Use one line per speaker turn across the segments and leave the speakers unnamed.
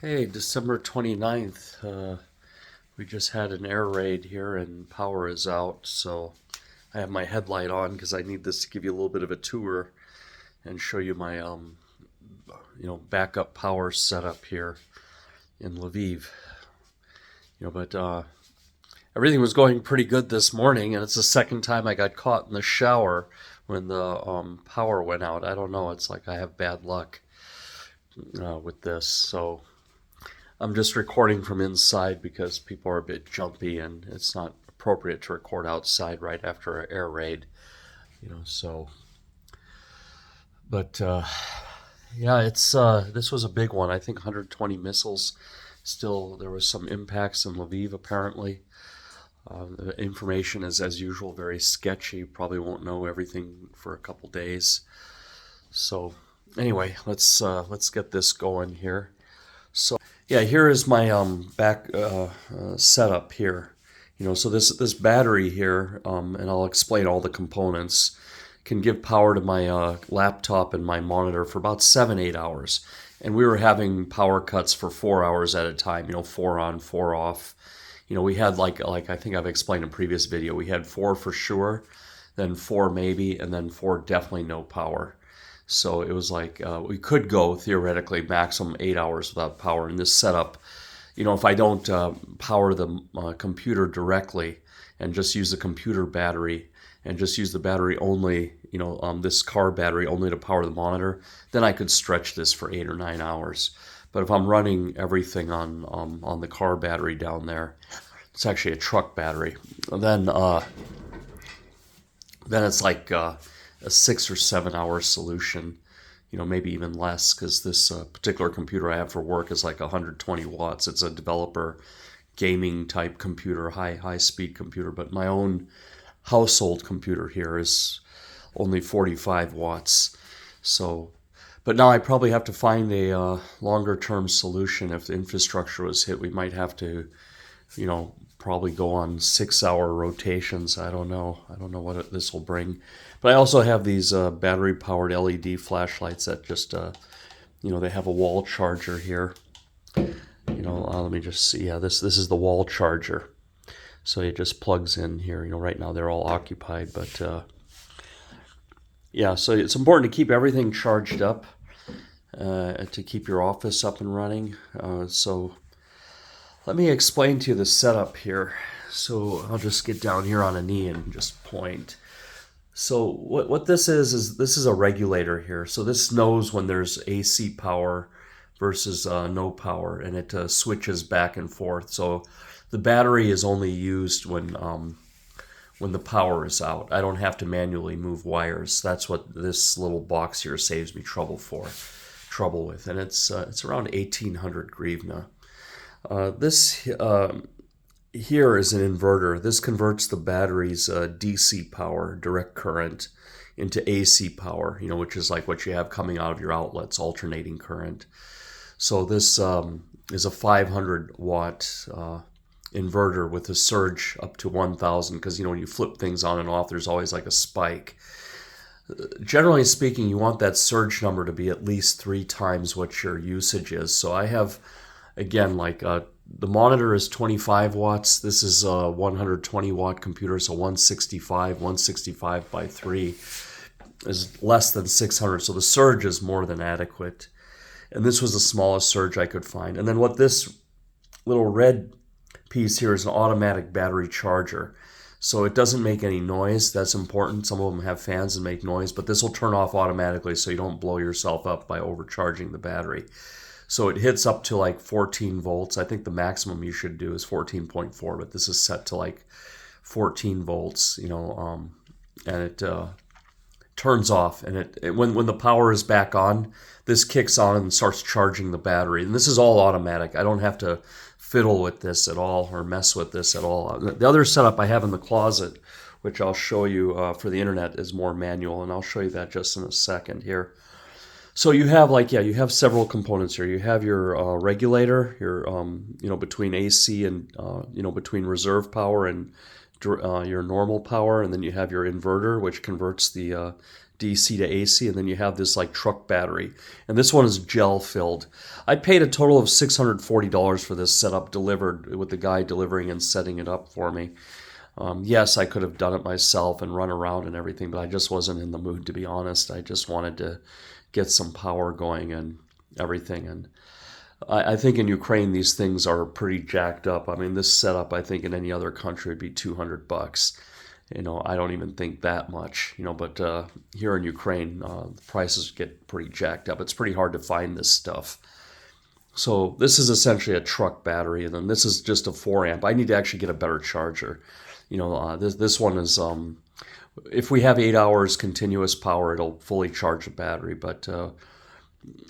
Okay, December 29th. We just had an air raid here and power is out, so I have my headlight on because I need this to give you a little bit of a tour and show you my backup power setup here in Lviv. But everything was going pretty good this morning, and it's the second time I got caught in the shower when the power went out. I don't know, it's like I have bad luck with this, so I'm just recording from inside because people are a bit jumpy and it's not appropriate to record outside right after an air raid, so. But yeah, it's this was a big one. I think 120 missiles. Still, there was some impacts in Lviv apparently. The information is, as usual, very sketchy. Probably won't know everything for a couple days. So anyway, let's get this going here. So yeah, here is my back setup here. So this battery here, and I'll explain all the components, can give power to my laptop and my monitor for about 7-8 hours. And we were having power cuts for 4 hours at a time. 4 on, 4 off. We had like I think I've explained in a previous video, we had 4 for sure, then 4 maybe, and then 4 definitely no power. So it was like we could go theoretically maximum 8 hours without power in this setup. If I don't power the computer directly and just use the computer battery and just use the battery only, this car battery only to power the monitor, then I could stretch this for 8 or 9 hours. But if I'm running everything on the car battery down there, it's actually a truck battery, then it's like a 6 or 7 hour solution, maybe even less, because this particular computer I have for work is like 120 watts. It's a developer gaming type computer, high speed computer, but my own household computer here is only 45 watts. So, but now I probably have to find a longer term solution. If the infrastructure was hit, we might have to, probably go on 6-hour rotations. I don't know what this will bring. But I also have these battery powered LED flashlights that just, they have a wall charger here. Let me just see. Yeah, this is the wall charger. So it just plugs in here. Right now they're all occupied, but yeah, so it's important to keep everything charged up to keep your office up and running. So let me explain to you the setup here. So I'll just get down here on a knee and just point. So what this is this is a regulator here. So this knows when there's AC power versus no power, and it switches back and forth. So the battery is only used when the power is out. I don't have to manually move wires. That's what this little box here saves me trouble with, and it's around 1,800 grivna. This here is an inverter. This converts the battery's DC power, direct current, into AC power, which is like what you have coming out of your outlets, alternating current. So this is a 500 watt inverter with a surge up to 1,000, because when you flip things on and off, there's always like a spike. Generally speaking, you want that surge number to be at least 3 times what your usage is. So I have, again, the monitor is 25 watts. This is a 120 watt computer, so 165 by 3 is less than 600. So the surge is more than adequate. And this was the smallest surge I could find. And then what this little red piece here is an automatic battery charger. So it doesn't make any noise. That's important. Some of them have fans and make noise, but this will turn off automatically so you don't blow yourself up by overcharging the battery. So it hits up to like 14 volts. I think the maximum you should do is 14.4, but this is set to like 14 volts, and it turns off. And when the power is back on, this kicks on and starts charging the battery. And this is all automatic. I don't have to fiddle with this at all or mess with this at all. The other setup I have in the closet, which I'll show you for the internet, is more manual, and I'll show you that just in a second here. So you have you have several components here. You have your regulator, your between AC and between reserve power and your normal power, and then you have your inverter, which converts the DC to AC, and then you have this like truck battery. And this one is gel filled. I paid a total of $640 for this setup, delivered with the guy delivering and setting it up for me. Yes, I could have done it myself and run around and everything, but I just wasn't in the mood, to be honest. I just wanted to get some power going and everything. And I think in Ukraine, these things are pretty jacked up. I mean, this setup, I think in any other country would be $200. I don't even think that much, but here in Ukraine, the prices get pretty jacked up. It's pretty hard to find this stuff. So this is essentially a truck battery, and then this is just a 4 amp. I need to actually get a better charger. This one is, if we have 8 hours continuous power, it'll fully charge the battery, but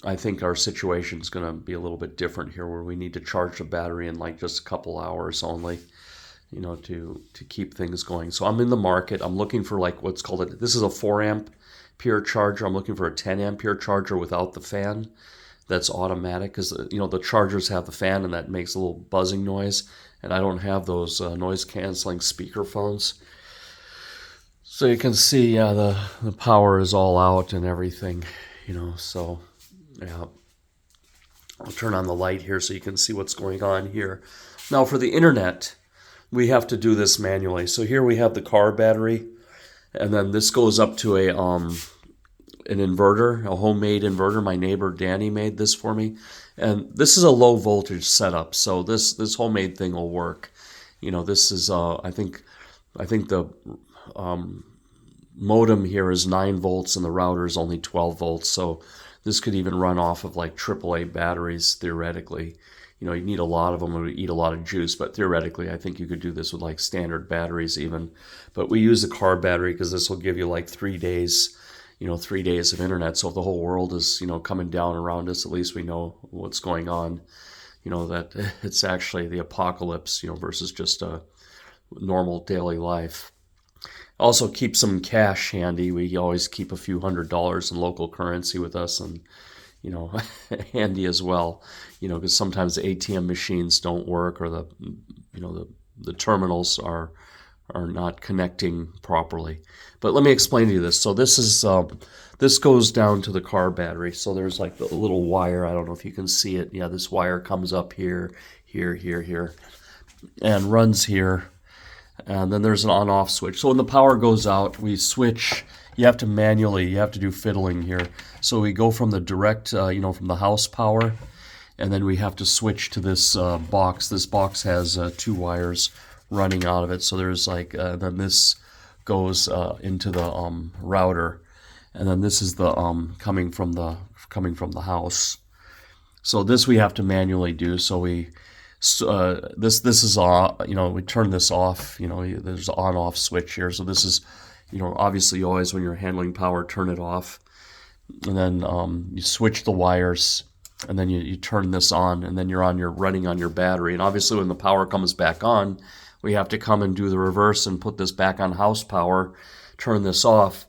I think our situation is going to be a little bit different here, where we need to charge the battery in like just a couple hours only, to keep things going. So I'm in the market. I'm looking for like what's called this is a 4 ampere charger. I'm looking for a 10 ampere charger without the fan. That's automatic, because the chargers have the fan, and that makes a little buzzing noise, and I don't have those noise canceling speakerphones. So you can see, the power is all out and everything, so yeah. I'll turn on the light here so you can see what's going on here. Now for the internet, we have to do this manually. So here we have the car battery, and then this goes up to an inverter, a homemade inverter. My neighbor Danny made this for me, and this is a low voltage setup, so this homemade thing will work. This is I think the modem here is 9 volts and the router is only 12 volts, so this could even run off of like AAA batteries theoretically. You need a lot of them, it would eat a lot of juice, but theoretically I think you could do this with like standard batteries even. But we use the car battery because this will give you like 3 days, 3 days of internet. So if the whole world is, coming down around us, at least we know what's going on, that it's actually the apocalypse, versus just a normal daily life. Also keep some cash handy. We always keep a few $100s in local currency with us, and handy as well, because sometimes the ATM machines don't work, or the terminals are not connecting properly. But let me explain to you this. So this goes down to the car battery. So there's like the little wire. I don't know if you can see it. Yeah, this wire comes up here, and runs here. And then there's an on-off switch. So when the power goes out, we switch. You have to do fiddling here. So we go from the direct, from the house power, and then we have to switch to this box. This box has 2 wires running out of it. So there's like, then this goes into the router, and then this is the coming from the house. So this we have to manually do. So we this is we turn this off. There's an on-off switch here. So this is, obviously you always, when you're handling power, turn it off, and then you switch the wires, and then you turn this on, and then you're running on your battery. And obviously when the power comes back on, we have to come and do the reverse and put this back on house power, turn this off,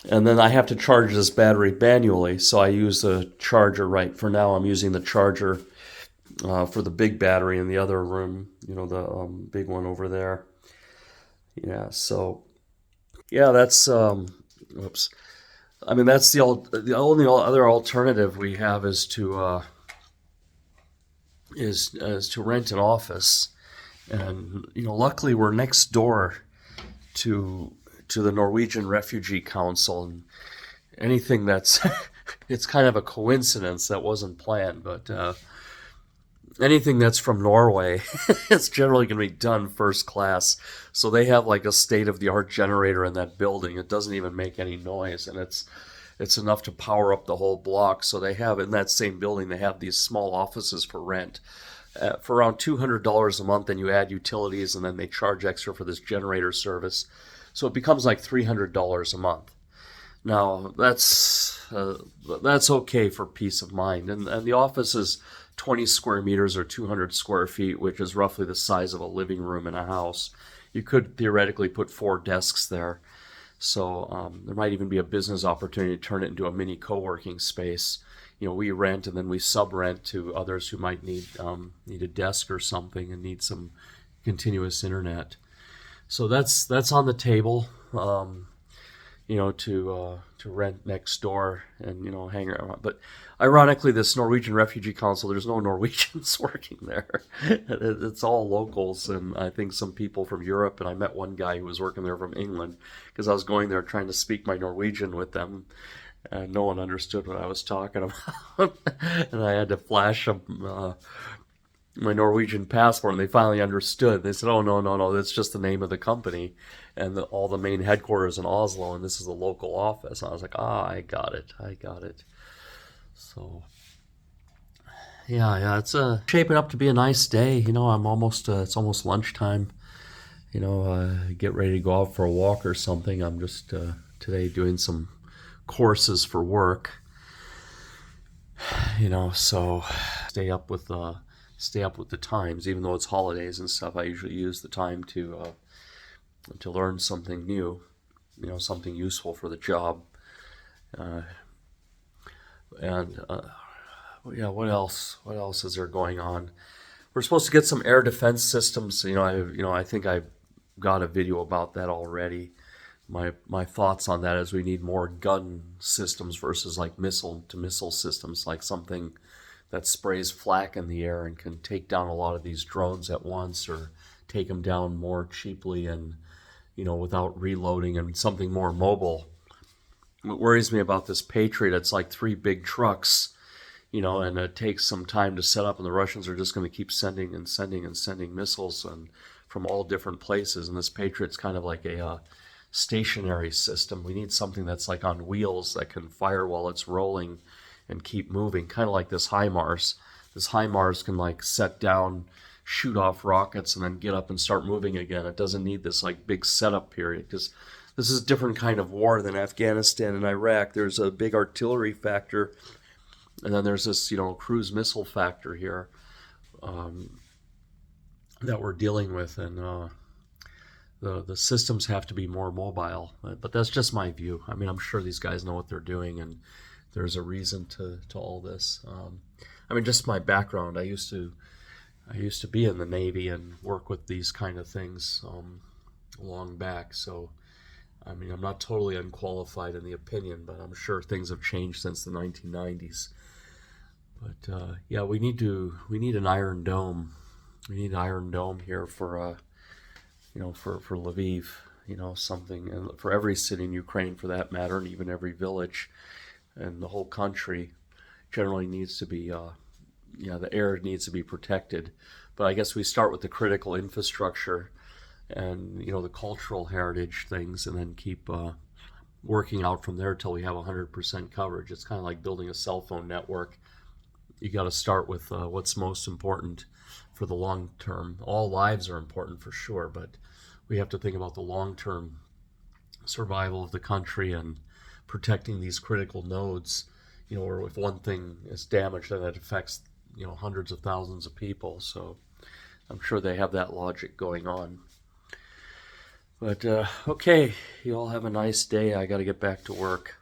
and then I have to charge this battery manually. So I use the charger right for now. I'm using the charger for the big battery in the other room, the big one over there. Yeah, so yeah, that's whoops. I mean, that's the only other alternative we have is to rent an office, and luckily we're next door to the Norwegian Refugee Council, and anything that's it's kind of a coincidence that wasn't planned, but anything that's from Norway, it's generally going to be done first class. So they have like a state-of-the-art generator in that building. It doesn't even make any noise, and it's enough to power up the whole block. So they have, in that same building, they have these small offices for rent for around $200 a month, and you add utilities, and then they charge extra for this generator service. So it becomes like $300 a month. Now, that's okay for peace of mind. And the office is 20 square meters or 200 square feet, which is roughly the size of a living room in a house. You could theoretically put 4 desks there. So there might even be a business opportunity to turn it into a mini co-working space. We rent and then we sub-rent to others who might need a desk or something and need some continuous internet. So that's on the table. to rent next door and hang around. But ironically, this Norwegian Refugee Council, there's no Norwegians working there. It's all locals, and I think some people from Europe. And I met one guy who was working there from England because I was going there trying to speak my Norwegian with them, and no one understood what I was talking about. And I had to flash them my Norwegian passport, and they finally understood. They said, "Oh, no, no, no, that's just the name of the company, and all the main headquarters in Oslo, and this is the local office." And I was like, I got it. So, yeah, it's shaping up to be a nice day. I'm almost, it's almost lunchtime. Get ready to go out for a walk or something. I'm just today doing some courses for work. So stay up with the times, even though it's holidays and stuff. I usually use the time to learn something new, something useful for the job. Yeah, what else? What else is there going on? We're supposed to get some air defense systems. I think I've got a video about that already. My thoughts on that is we need more gun systems versus like missile to missile systems, like something that sprays flak in the air and can take down a lot of these drones at once, or take them down more cheaply and without reloading, and something more mobile. What worries me about this Patriot, it's like 3 big trucks, and it takes some time to set up, and the Russians are just going to keep sending missiles and from all different places. And this Patriot's kind of like a stationary system. We need something that's like on wheels that can fire while it's rolling and keep moving, kind of like this HIMARS. This HIMARS can like set down, shoot off rockets, and then get up and start moving again. It doesn't need this like big setup period, because this is a different kind of war than Afghanistan and Iraq. There's a big artillery factor, and then there's this cruise missile factor here that we're dealing with, and the systems have to be more mobile. But that's just my view. I mean, I'm sure these guys know what they're doing, and there's a reason to all this. Just my background. I used to be in the Navy and work with these kind of things long back. So, I'm not totally unqualified in the opinion, but I'm sure things have changed since the 1990s. But yeah, we need an Iron Dome. We need an Iron Dome here for for Lviv. Something, and for every city in Ukraine, for that matter, and even every village. And the whole country generally needs to be, the air needs to be protected. But I guess we start with the critical infrastructure and, the cultural heritage things, and then keep working out from there till we have 100% coverage. It's kind of like building a cell phone network. You got to start with what's most important for the long term. All lives are important for sure, but we have to think about the long-term survival of the country and protecting these critical nodes, or if one thing is damaged, then it affects, hundreds of thousands of people. So I'm sure they have that logic going on. But okay, you all have a nice day. I got to get back to work.